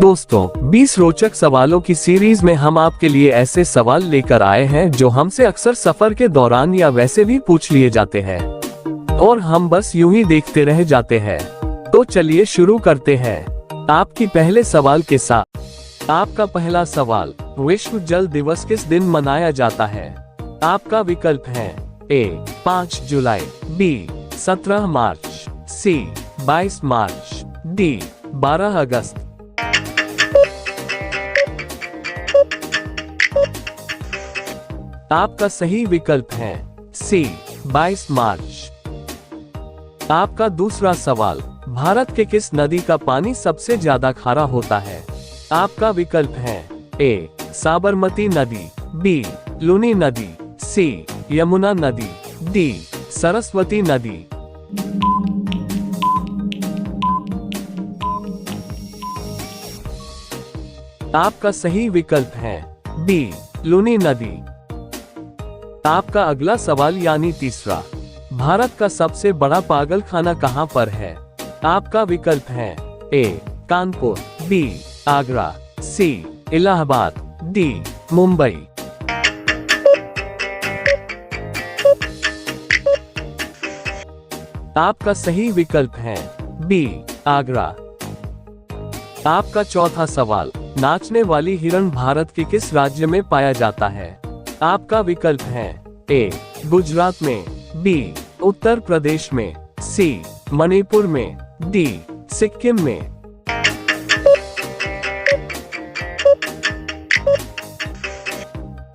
दोस्तों 20 रोचक सवालों की सीरीज में हम आपके लिए ऐसे सवाल लेकर आए हैं जो हमसे अक्सर सफर के दौरान या वैसे भी पूछ लिए जाते हैं और हम बस यूं ही देखते रह जाते हैं। तो चलिए शुरू करते हैं आपकी पहले सवाल के साथ। आपका पहला सवाल, विश्व जल दिवस किस दिन मनाया जाता है? आपका विकल्प है ए 5 जुलाई, बी 17 मार्च, सी 22 मार्च, डी 12 अगस्त। आपका सही विकल्प है सी 22 मार्च। आपका दूसरा सवाल, भारत के किस नदी का पानी सबसे ज्यादा खारा होता है? आपका विकल्प है ए साबरमती नदी, बी लूनी नदी, सी यमुना नदी, डी सरस्वती नदी। आपका सही विकल्प है बी लूनी नदी। आपका अगला सवाल यानी तीसरा, भारत का सबसे बड़ा पागलखाना कहां पर है? आपका विकल्प है ए कानपुर, बी आगरा, सी इलाहाबाद, डी मुंबई। आपका सही विकल्प है बी आगरा। आपका चौथा सवाल, नाचने वाली हिरण भारत के किस राज्य में पाया जाता है? आपका विकल्प है ए गुजरात में, बी उत्तर प्रदेश में, सी मणिपुर में, डी सिक्किम में।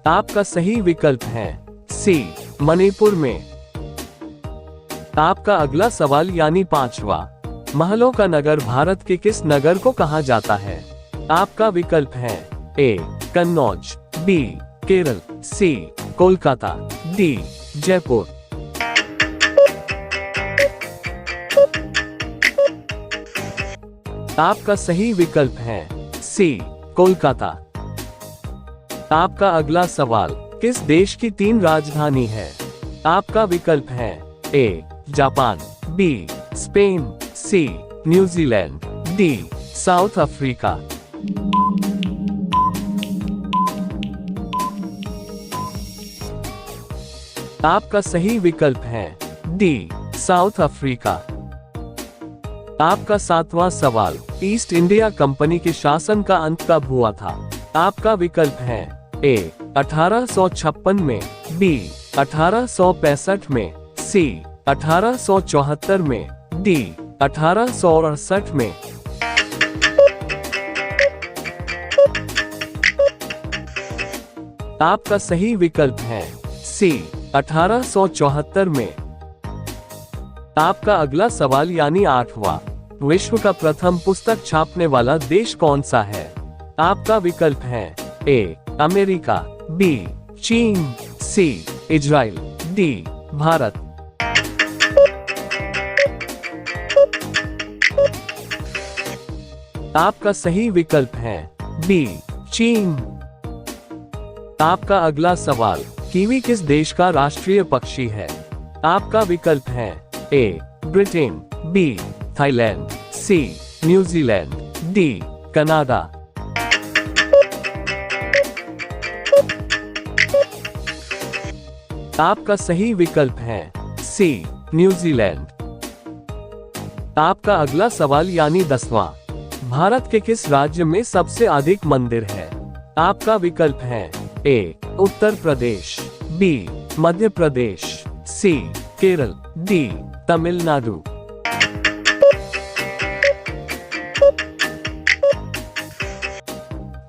आपका सही विकल्प है सी मणिपुर में। आपका अगला सवाल यानी पांचवा, महलों का नगर भारत के किस नगर को कहा जाता है? आपका विकल्प है ए कन्नौज, बी केरल, सी कोलकाता, डी जयपुर। आपका सही विकल्प है सी कोलकाता। आपका अगला सवाल, किस देश की 3 राजधानी है? आपका विकल्प है A Japan, B Spain, C New Zealand, D South Africa. आपका सही विकल्प है डी साउथ अफ्रीका। आपका 7वां सवाल, ईस्ट इंडिया कंपनी के शासन का अंत कब हुआ था? आपका विकल्प है ए 1856 में, बी 1865 में, सी 1874 में, डी 1868 में। आपका सही विकल्प है सी 1874 में। आपका अगला सवाल यानी 8वां, विश्व का प्रथम पुस्तक छापने वाला देश कौन सा है? आपका विकल्प है ए अमेरिका, बी चीन, सी इजराइल, डी भारत। आपका सही विकल्प है बी चीन। आपका अगला सवाल, कीवी किस देश का राष्ट्रीय पक्षी है? आपका विकल्प है ए ब्रिटेन, बी थाईलैंड, सी न्यूजीलैंड, डी कनाडा। आपका सही विकल्प है सी न्यूजीलैंड। आपका अगला सवाल यानी 10वां, भारत के किस राज्य में सबसे अधिक मंदिर है? आपका विकल्प है ए उत्तर प्रदेश, बी मध्य प्रदेश, सी केरल, डी तमिलनाडु।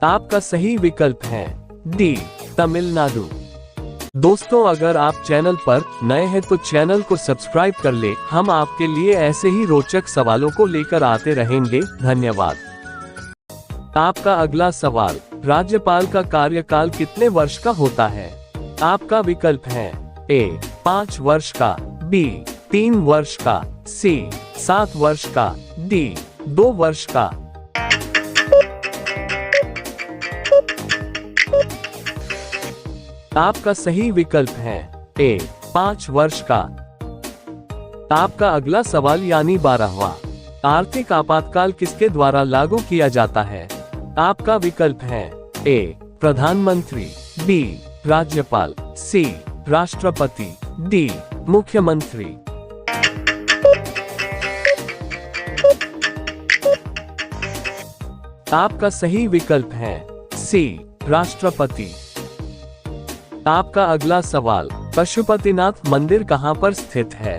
आपका सही विकल्प है डी तमिलनाडु। दोस्तों अगर आप चैनल पर नए हैं तो चैनल को सब्सक्राइब कर ले। हम आपके लिए ऐसे ही रोचक सवालों को लेकर आते रहेंगे। धन्यवाद। आपका अगला सवाल, राज्यपाल का कार्यकाल कितने वर्ष का होता है? आपका विकल्प है ए 5 वर्ष का, बी 3 वर्ष का, सी 7 वर्ष का, डी 2 वर्ष का। आपका सही विकल्प है ए 5 वर्ष का। आपका अगला सवाल यानी 12वां, आर्थिक आपातकाल किसके द्वारा लागू किया जाता है? आपका विकल्प है ए प्रधानमंत्री, बी राज्यपाल, सी राष्ट्रपति, डी मुख्यमंत्री। आपका सही विकल्प है सी राष्ट्रपति। आपका अगला सवाल, पशुपतिनाथ मंदिर कहां पर स्थित है?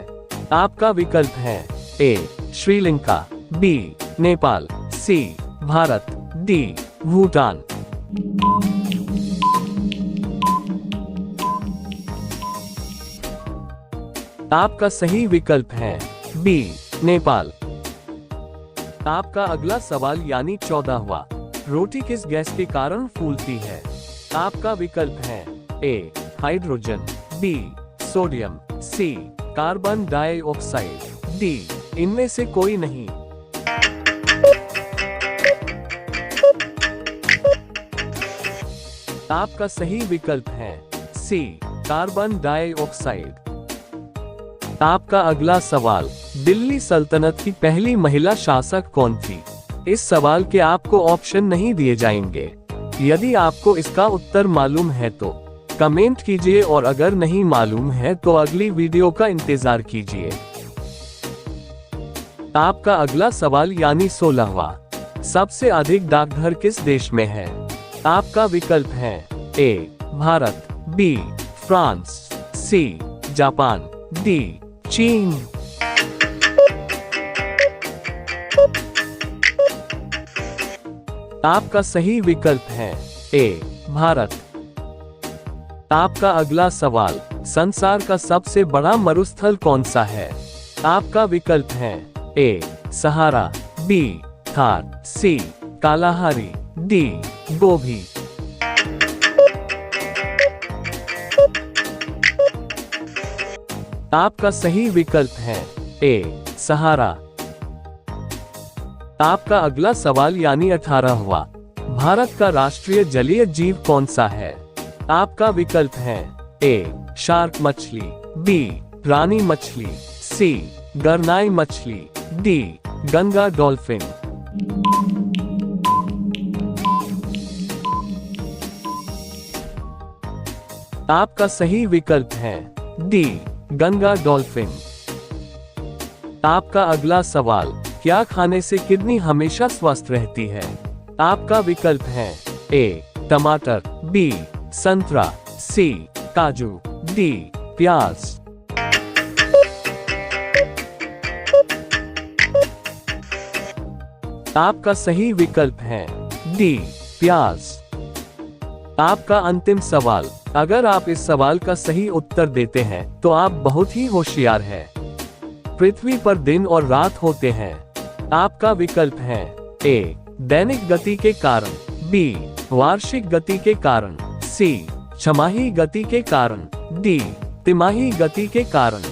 आपका विकल्प है ए श्रीलंका, बी नेपाल, सी भारत, डी भूटान। आपका सही विकल्प है बी नेपाल। आपका अगला सवाल यानी 14वां, रोटी किस गैस के कारण फूलती है? आपका विकल्प है ए हाइड्रोजन, बी सोडियम, सी कार्बन डाइऑक्साइड, डी इनमें से कोई नहीं। आपका सही विकल्प है सी कार्बन डाइऑक्साइड। आपका अगला सवाल, दिल्ली सल्तनत की पहली महिला शासक कौन थी? इस सवाल के आपको ऑप्शन नहीं दिए जाएंगे। यदि आपको इसका उत्तर मालूम है तो कमेंट कीजिए और अगर नहीं मालूम है तो अगली वीडियो का इंतजार कीजिए। आपका अगला सवाल यानी 16वां, सबसे अधिक डाकघर किस देश में है? आपका विकल्प है A Bharat, B France, C Japan, D चीन। आपका सही विकल्प है ए भारत। आपका अगला सवाल, संसार का सबसे बड़ा मरुस्थल कौन सा है? आपका विकल्प है ए सहारा, बी थार, सी कालाहारी, डी गोभी। आपका सही विकल्प है ए सहारा। आपका अगला सवाल यानी 18वां, भारत का राष्ट्रीय जलीय जीव कौन सा है? आपका विकल्प है ए शार्क मछली, बी रानी मछली, सी गरनाई मछली, डी गंगा डॉल्फिन। आपका सही विकल्प है डी गंगा डॉल्फिन। आपका अगला सवाल, क्या खाने से किडनी हमेशा स्वस्थ रहती है? आपका विकल्प है ए टमाटर, बी संतरा, सी काजू, डी प्याज। आपका सही विकल्प है डी प्याज। आपका अंतिम सवाल, अगर आप इस सवाल का सही उत्तर देते हैं तो आप बहुत ही होशियार हैं। पृथ्वी पर दिन और रात होते हैं। आपका विकल्प है ए दैनिक गति के कारण, बी वार्षिक गति के कारण, सी छमाही गति के कारण, डी तिमाही गति के कारण।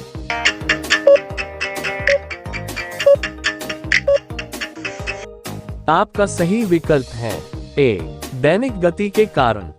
आपका सही विकल्प है ए दैनिक गति के कारण।